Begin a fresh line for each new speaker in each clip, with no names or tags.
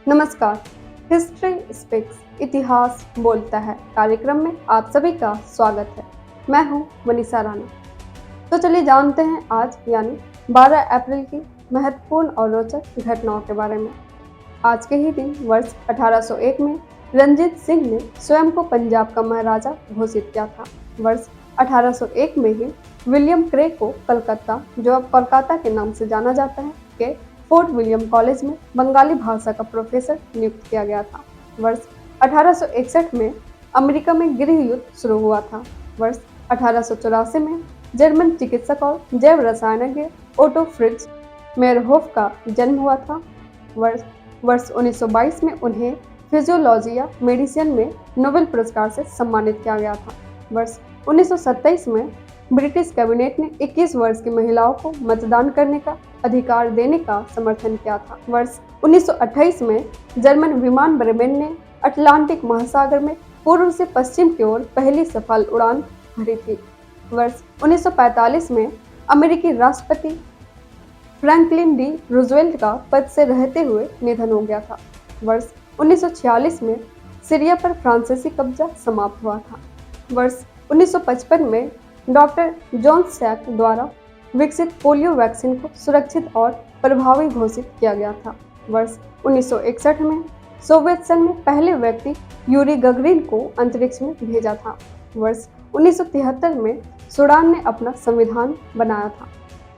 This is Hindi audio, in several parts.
नमस्कार। हिस्ट्री स्पीक्स इतिहास बोलता है कार्यक्रम में आप सभी का स्वागत है। मैं हूं मनीषा राणा। तो चलिए जानते हैं आज यानी 12 अप्रैल की महत्वपूर्ण और रोचक घटनाओं के बारे में। आज के ही दिन वर्ष 1801 में रंजीत सिंह ने स्वयं को पंजाब का महाराजा घोषित किया था। वर्ष 1801 में ही विलियम क्रे को कलकत्ता, जो अब कोलकाता के नाम से जाना जाता है, के फोर्ट विलियम कॉलेज में बंगाली भाषा का प्रोफेसर नियुक्त किया गया था। वर्ष 1861 में अमेरिका में गृह युद्ध शुरू हुआ था। वर्ष 1884 में जर्मन चिकित्सक और जैव रसायनज्ञ ओटो फ्रिट्ज मेयरहोफ का जन्म हुआ था। वर्ष 1922 में उन्हें फिजियोलॉजी या मेडिसिन में नोबेल पुरस्कार से सम्मानित किया गया था। वर्ष 1927 में ब्रिटिश कैबिनेट ने 21 वर्ष की महिलाओं को मतदान करने का अधिकार देने का समर्थन किया था। वर्ष 1928 में जर्मन विमान ब्रेमेन ने अटलांटिक महासागर में पूर्व से पश्चिम की ओर पहली सफल उड़ान भरी थी। वर्ष 1945 में अमेरिकी राष्ट्रपति फ्रैंकलिन डी रूजवेल्ट का पद से रहते हुए निधन हो गया था। वर्ष 1946 में सीरिया पर फ्रांसीसी कब्जा समाप्त हुआ था। वर्ष 1955 में डॉक्टर जॉन सैक द्वारा विकसित पोलियो वैक्सीन को सुरक्षित और प्रभावी घोषित किया गया था। वर्ष 1961 में सोवियत संघ ने पहले व्यक्ति यूरी गगरिन को अंतरिक्ष में भेजा था। वर्ष 1973 में सूडान ने अपना संविधान बनाया था।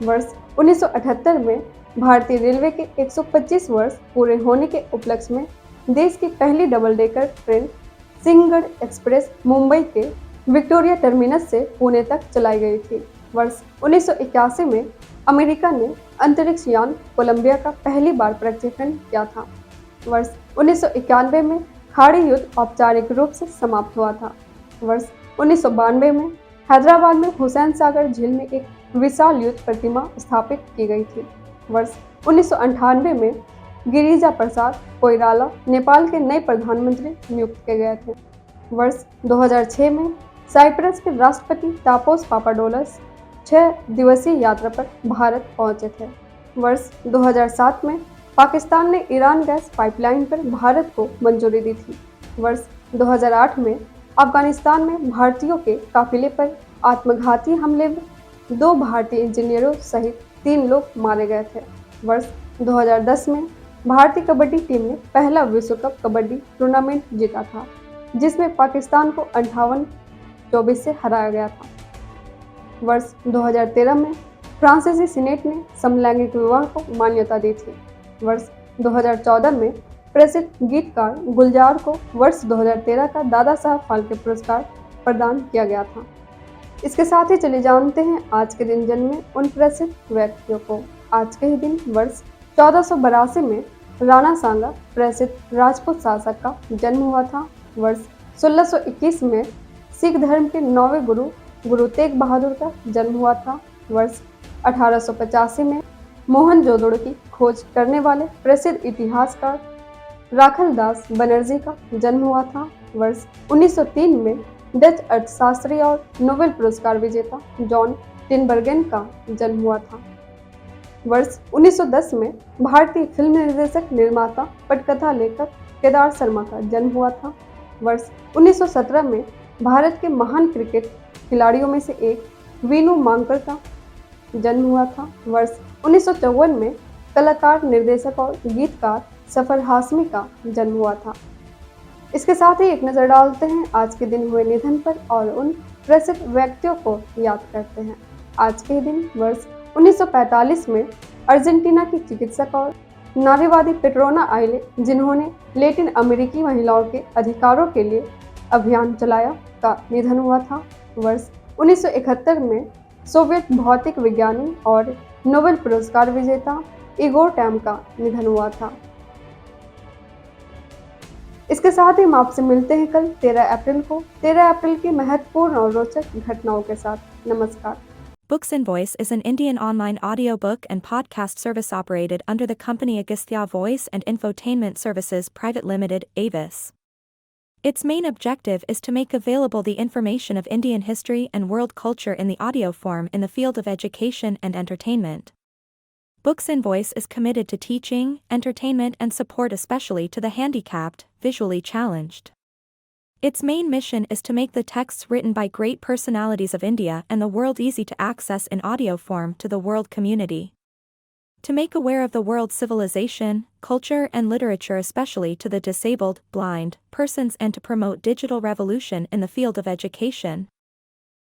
वर्ष 1978 में भारतीय रेलवे के 125 वर्ष पूरे होने के उपलक्ष्य में देश की पहली double decker train Sinhagad express Mumbai के विक्टोरिया टर्मिनस से पुणे तक चलाई गई थी। वर्ष 1981 में अमेरिका ने अंतरिक्ष यान कोलंबिया का पहली बार प्रक्षेपण किया था। वर्ष 1991 में खाड़ी युद्ध औपचारिक रूप से समाप्त हुआ था। वर्ष 1992 में हैदराबाद में हुसैन सागर झील में एक विशाल युद्ध प्रतिमा स्थापित की गई थी। वर्ष 1998 में गिरिजा प्रसाद कोइराला नेपाल के नए प्रधानमंत्री नियुक्त किए गए थे। वर्ष 2006 में साइप्रस के राष्ट्रपति तापोस पापाडोलस 6 दिवसीय यात्रा पर भारत पहुंचे थे। वर्ष 2007 में पाकिस्तान ने ईरान गैस पाइपलाइन पर भारत को मंजूरी दी थी। वर्ष 2008 में अफगानिस्तान में भारतीयों के काफिले पर आत्मघाती हमले में 2 भारतीय इंजीनियरों सहित 3 लोग मारे गए थे। वर्ष 2010 में भारतीय कबड्डी टीम ने पहला विश्व कप कबड्डी टूर्नामेंट जीता था, जिसमें पाकिस्तान को 58-24 से हराया गया था। वर्ष 2013 में फ्रांसीसी सीनेट ने समलैंगिक विवाह को मान्यता दी थी। वर्ष 2014 में प्रसिद्ध गीतकार गुलजार को वर्ष 2013 का दादा साहब फाल्के पुरस्कार प्रदान किया गया था। इसके साथ ही चलिए जानते हैं आज के दिन जन्मे उन प्रसिद्ध व्यक्तियों को। आज के ही दिन वर्ष 1482 में राणा सांगा प्रसिद्ध राजपूत शासक का जन्म हुआ था। वर्ष 1621 में सिख धर्म के 9वें गुरु तेग बहादुर का जन्म हुआ था। वर्ष 1885 में मोहनजोदड़ो की खोज करने वाले प्रसिद्ध इतिहासकार राखलदास बनर्जी का जन्म हुआ था। वर्ष 1903 में डच अर्थशास्त्री और नोबेल पुरस्कार विजेता जॉन टिनबर्गेन का जन्म हुआ था। वर्ष 1910 में भारतीय फिल्म निर्देशक, निर्माता, पटकथा लेखक केदार शर्मा का जन्म हुआ था। वर्ष 1917 में भारत के महान क्रिकेट खिलाड़ियों में से एक वीनू मांकड़ का जन्म हुआ था। वर्ष 1954 में कलाकार, निर्देशक और गीतकार सफर हाशमी का जन्म हुआ था। इसके साथ ही एक नज़र डालते हैं आज के दिन हुए निधन पर और उन प्रसिद्ध व्यक्तियों को याद करते हैं। आज के दिन वर्ष 1945 में अर्जेंटीना की चिकित्सक और नारीवादी पेट्रोना आइले, जिन्होंने लैटिन अमेरिकी महिलाओं के अधिकारों के लिए अभियान चलाया, का निधन हुआ था। वर्ष 1971 में सोवियत भौतिक विज्ञानी और नोबेल पुरस्कार विजेता इगोर टैम का निधन हुआ था। इसके साथ ही हम आपसे मिलते हैं कल 13 अप्रैल को 13 अप्रैल की महत्वपूर्ण और रोचक घटनाओं के साथ। नमस्कार।
Books and Voice is an Indian online audiobook and podcast service operated under the company Agastya Voice and Infotainment Services Private Limited, Avis. Its main objective is to make available the information of Indian history and world culture in the audio form in the field of education and entertainment. Books Invoice is committed to teaching, entertainment, and support, especially to the handicapped, visually challenged. Its main mission is to make the texts written by great personalities of India and the world easy to access in audio form to the world community. To make aware of the world's civilization, culture, and literature, especially to the disabled, blind, persons, and to promote digital revolution in the field of education.